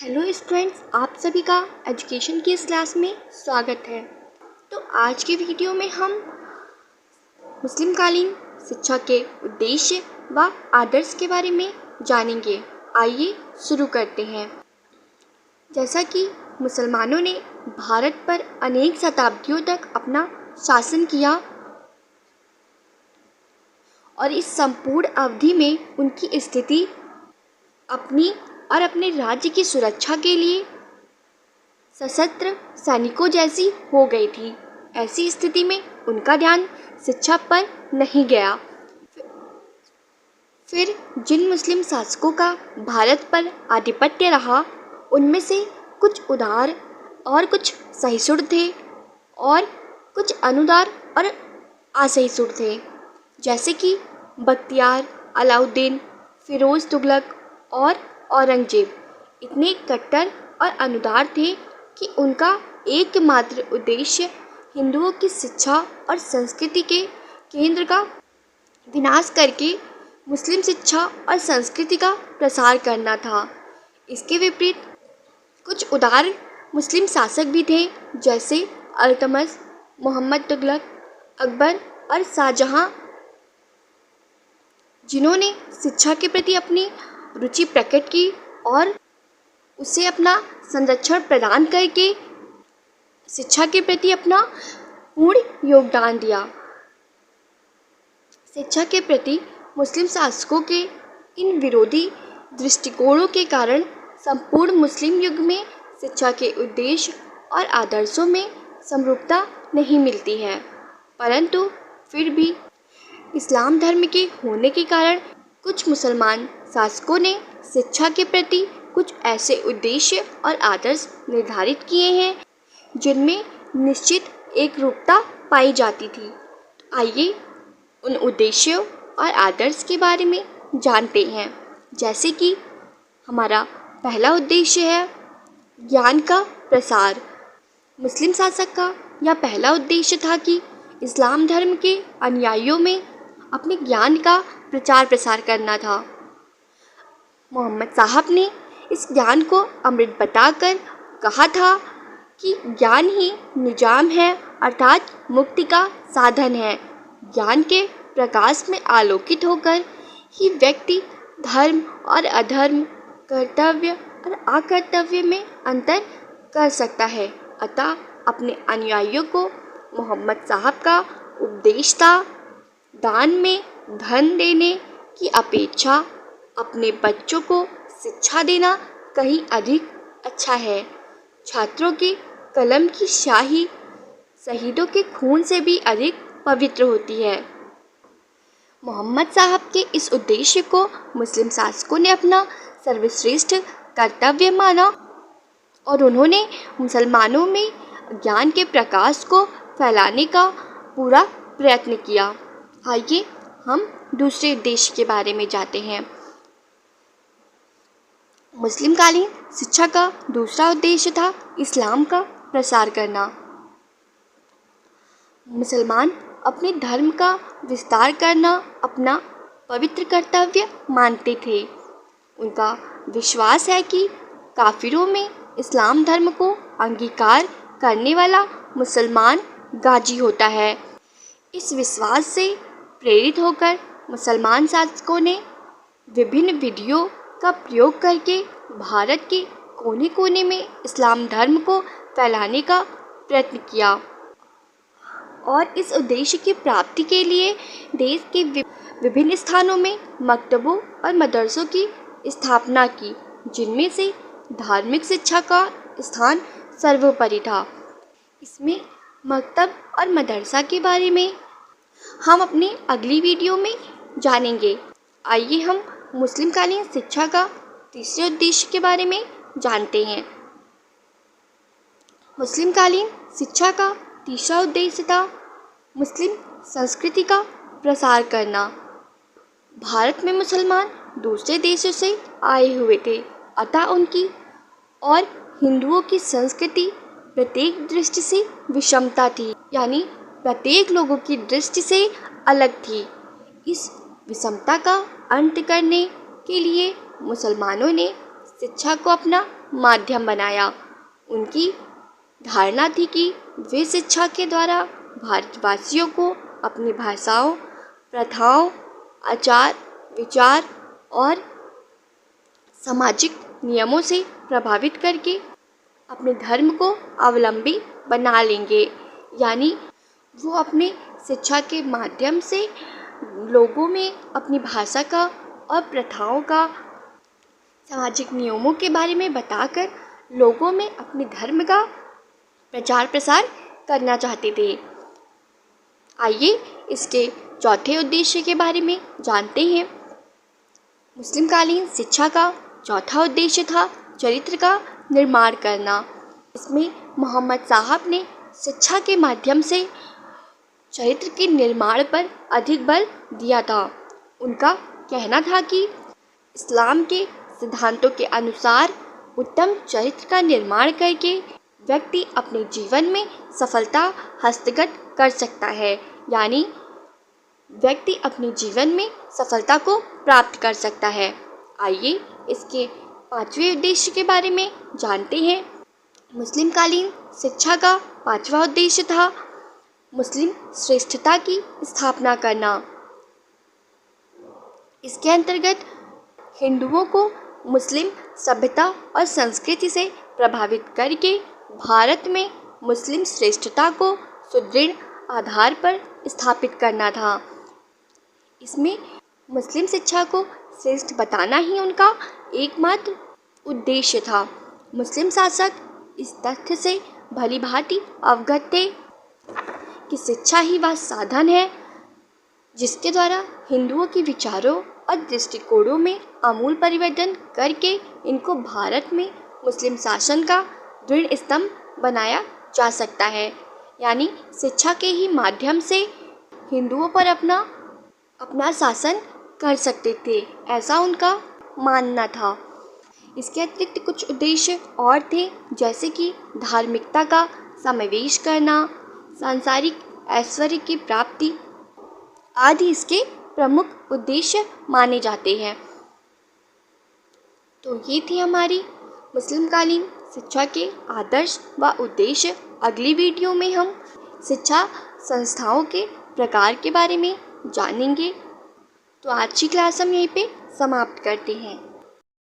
Hello students, आप सभी का एजुकेशन की इस क्लास में स्वागत है। तो आज के वीडियो में हम मुस्लिमकालीन शिक्षा के उद्देश्य व आदर्श के बारे में जानेंगे। आइए शुरू करते हैं। जैसा कि मुसलमानों ने भारत पर अनेक शताब्दियों तक अपना शासन किया और इस संपूर्ण अवधि में उनकी स्थिति अपनी और अपने राज्य की सुरक्षा के लिए सशस्त्र सैनिकों जैसी हो गई थी। ऐसी स्थिति में उनका ध्यान शिक्षा पर नहीं गया। फिर जिन मुस्लिम शासकों का भारत पर आधिपत्य रहा, उनमें से कुछ उदार और कुछ सहिष्णु थे और कुछ अनुदार और असहिष्णु थे, जैसे कि बख्तियार, अलाउद्दीन, फिरोज तुगलक और औरंगजेब इतने कट्टर और अनुदार थे कि उनका एकमात्र उद्देश्य हिंदुओं की शिक्षा और संस्कृति के केंद्र का विनाश करके मुस्लिम शिक्षा और संस्कृति का प्रसार करना था। इसके विपरीत कुछ उदार मुस्लिम शासक भी थे, जैसे अल्तमश, मोहम्मद तुगलक, अकबर और शाहजहां, जिन्होंने शिक्षा के प्रति अपनी रुचि प्रकट की और उसे अपना संरक्षण प्रदान करके शिक्षा के प्रति अपना पूर्ण योगदान दिया। शिक्षा के प्रति मुस्लिम शासकों के इन विरोधी दृष्टिकोणों के कारण संपूर्ण मुस्लिम युग में शिक्षा के उद्देश्य और आदर्शों में समरूपता नहीं मिलती है, परंतु फिर भी इस्लाम धर्म के होने के कारण कुछ मुसलमान शासकों ने शिक्षा के प्रति कुछ ऐसे उद्देश्य और आदर्श निर्धारित किए हैं जिनमें निश्चित एकरूपता पाई जाती थी। आइए उन उद्देश्यों और आदर्श के बारे में जानते हैं। जैसे कि हमारा पहला उद्देश्य है ज्ञान का प्रसार। मुस्लिम शासक का यह पहला उद्देश्य था कि इस्लाम धर्म के अनुयायियों में अपने ज्ञान का प्रचार प्रसार करना था। मोहम्मद साहब ने इस ज्ञान को अमृत बताकर कहा था कि ज्ञान ही निजाम है, अर्थात मुक्ति का साधन है। ज्ञान के प्रकाश में आलोकित होकर ही व्यक्ति धर्म और अधर्म, कर्तव्य और अकर्तव्य में अंतर कर सकता है। अतः अपने अनुयायियों को मोहम्मद साहब का उपदेश था, दान में धन देने की अपेक्षा अपने बच्चों को शिक्षा देना कहीं अधिक अच्छा है। छात्रों के कलम की स्याही शहीदों के खून से भी अधिक पवित्र होती है। मोहम्मद साहब के इस उद्देश्य को मुस्लिम शासकों ने अपना सर्वश्रेष्ठ कर्तव्य माना और उन्होंने मुसलमानों में ज्ञान के प्रकाश को फैलाने का पूरा प्रयत्न किया। आइए हम दूसरे उद्देश्य के बारे में जानते हैं। मुस्लिमकालीन शिक्षा का दूसरा उद्देश्य था इस्लाम का प्रसार करना। मुसलमान अपने धर्म का विस्तार करना अपना पवित्र कर्तव्य मानते थे। उनका विश्वास है कि काफिरों में इस्लाम धर्म को अंगीकार करने वाला मुसलमान गाजी होता है। इस विश्वास से प्रेरित होकर मुसलमान शासकों ने विभिन्न विधियों का प्रयोग करके भारत के कोने कोने में इस्लाम धर्म को फैलाने का प्रयत्न किया और इस उद्देश्य की प्राप्ति के लिए देश के विभिन्न स्थानों में मकतबों और मदरसों की स्थापना की, जिनमें से धार्मिक शिक्षा का स्थान सर्वोपरि था। इसमें मकतब और मदरसा के बारे में हम अपने अगली वीडियो में जानेंगे। आइए हम मुस्लिमकालीन शिक्षा का तीसरे उद्देश्य के बारे में जानते हैं। मुस्लिमकालीन शिक्षा का तीसरा उद्देश्य था मुस्लिम संस्कृति का प्रसार करना। भारत में मुसलमान दूसरे देशों से आए हुए थे, अतः उनकी और हिंदुओं की संस्कृति प्रत्येक दृष्टि से विषमता थी, यानी प्रत्येक लोगों की दृष्टि से अलग थी। इस विषमता का अंत करने के लिए मुसलमानों ने शिक्षा को अपना माध्यम बनाया। उनकी धारणा थी कि वे शिक्षा के द्वारा भारतवासियों को अपनी भाषाओं, प्रथाओं, आचार विचार और सामाजिक नियमों से प्रभावित करके अपने धर्म को अवलंबी बना लेंगे। यानी वो अपने शिक्षा के माध्यम से लोगों में अपनी भाषा का और प्रथाओं का, सामाजिक नियमों के बारे में बताकर लोगों में अपने धर्म का प्रचार प्रसार करना चाहते थे। आइए इसके चौथे उद्देश्य के बारे में जानते हैं। मुस्लिमकालीन शिक्षा का चौथा उद्देश्य था चरित्र का निर्माण करना। इसमें मोहम्मद साहब ने शिक्षा के माध्यम से चरित्र के निर्माण पर अधिक बल दिया था। उनका कहना था कि इस्लाम के सिद्धांतों के अनुसार उत्तम चरित्र का निर्माण करके व्यक्ति अपने जीवन में सफलता हस्तगत कर सकता है। यानी व्यक्ति अपने जीवन में सफलता को प्राप्त कर सकता है। आइए इसके पांचवें उद्देश्य के बारे में जानते हैं। मुस्लिमकालीन शिक्षा का पांचवा उद्देश्य था मुस्लिम श्रेष्ठता की स्थापना करना। इसके अंतर्गत हिंदुओं को मुस्लिम सभ्यता और संस्कृति से प्रभावित करके भारत में मुस्लिम श्रेष्ठता को सुदृढ़ आधार पर स्थापित करना था। इसमें मुस्लिम शिक्षा को श्रेष्ठ बताना ही उनका एकमात्र उद्देश्य था। मुस्लिम शासक इस तथ्य से भली भांति अवगत थे कि शिक्षा ही वह साधन है जिसके द्वारा हिंदुओं के विचारों और दृष्टिकोणों में आमूल परिवर्तन करके इनको भारत में मुस्लिम शासन का दृढ़ स्तंभ बनाया जा सकता है। यानी शिक्षा के ही माध्यम से हिंदुओं पर अपना शासन कर सकते थे, ऐसा उनका मानना था। इसके अतिरिक्त कुछ उद्देश्य और थे, जैसे कि धार्मिकता का समावेश करना, सांसारिक ऐश्वर्य की प्राप्ति आदि इसके प्रमुख उद्देश्य माने जाते हैं। तो ये थी हमारी मुस्लिमकालीन शिक्षा के आदर्श व उद्देश्य। अगली वीडियो में हम शिक्षा संस्थाओं के प्रकार के बारे में जानेंगे। तो आज की क्लास हम यहीं पे समाप्त करते हैं।